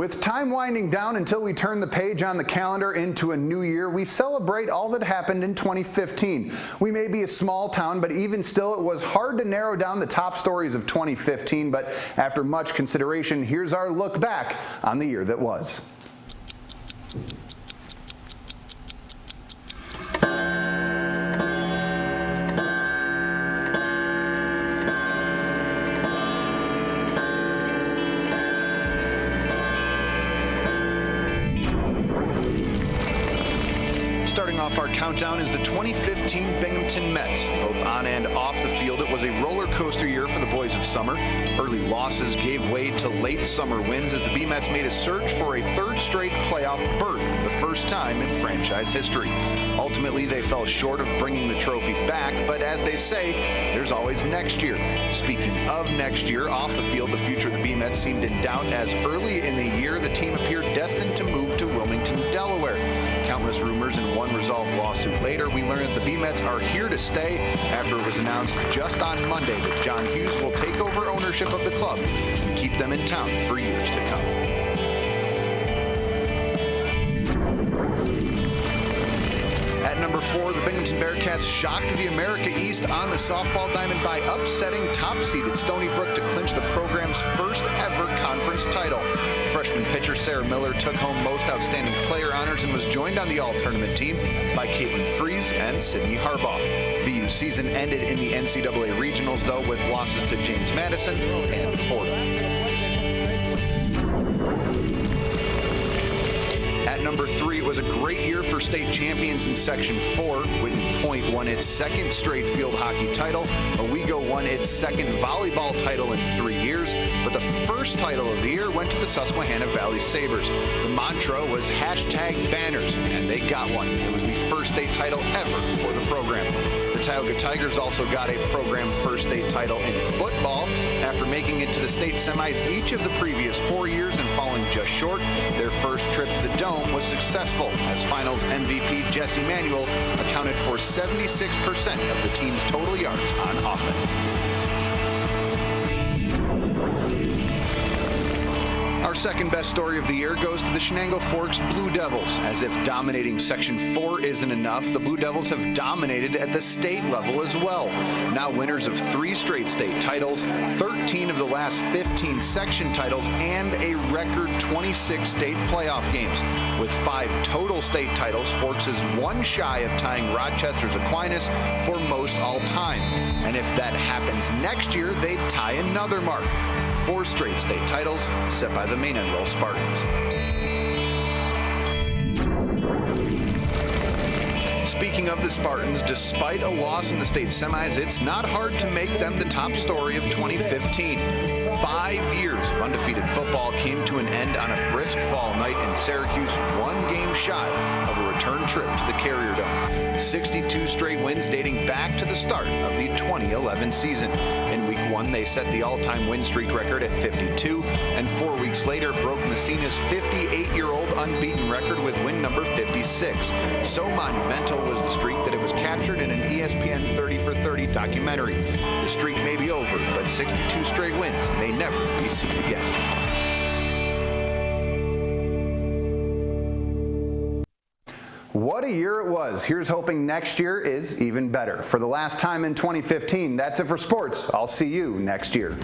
With time winding down until we turn the page on the calendar into a new year, we celebrate all that happened in 2015. We may be a small town, but even still, it was hard to narrow down the top stories of 2015. But after much consideration, here's our look back on the year that was. Starting off our countdown is the 2015 Binghamton Mets. Both on and off the field, it was a roller coaster year for the boys of summer. Early losses gave way to late summer wins as the B-Mets made a search for a third straight playoff berth, the first time in franchise history. Ultimately, they fell short of bringing the trophy back, but as they say, there's always next year. Speaking of next year, off the field, the future of the B-Mets seemed in doubt as early in the year the team appeared destined to move to Wilmington, Delaware. Countless rumors and one resolved lawsuit later, we learned that the B-Mets are here to stay after it was announced just on Monday that John Hughes will take over ownership of the club and keep them in town for years to come. At number 4, the Binghamton Bearcats shocked the America East on the softball diamond by upsetting top-seeded Stony Brook to clinch the program's first ever conference title. Freshman pitcher Sarah Miller took home Most Outstanding Player honors and was joined on the All-Tournament team by Caitlin Freeze and Sydney Harbaugh. BU's season ended in the NCAA Regionals, though, with losses to James Madison and Fordham. At number 3, it was a great year for state champions in Section 4. Whitney Point won its second straight field hockey title. Owego won its second volleyball title in 3 years, but the first title of the year went to the Susquehanna Valley Sabres. The mantra was #Banners, and they got one. It was the first state title ever for the program. The Tioga Tigers also got a program first state title in football. After making it to the state semis each of the previous 4 years and falling just short, their first trip to the Dome was successful as finals MVP Jesse Manuel accounted for 76% of the team's total yards on offense. Our second best story of the year goes to the Chenango Forks Blue Devils. As if dominating Section 4 isn't enough, the Blue Devils have dominated at the state level as well. Now winners of 3 straight state titles, 13 of the last 15 section titles, and a record 26 state playoff games. With 5 total state titles, Forks is one shy of tying Rochester's Aquinas for most all time. And if that happens next year, they'd tie another mark. 4 straight state titles set by the Maynardville Spartans. Speaking of the Spartans, despite a loss in the state semis, it's not hard to make them the top story of 2015. 5 years of undefeated football came to an end on a brisk fall night in Syracuse, 1 game shy of a return trip to the Carrier Dome. 62 straight wins dating back to the start of the 2011 season. In week 1, they set the all-time win streak record at 52, and 4 weeks later broke Messina's 58-year-old unbeaten record with win number 56. So monumental was the streak that it was captured in an ESPN 30 for 30 documentary. The streak may be over, but 62 straight wins may never be seen again. What a year it was. Here's hoping next year is even better. For the last time in 2015, that's it for sports. I'll see you next year.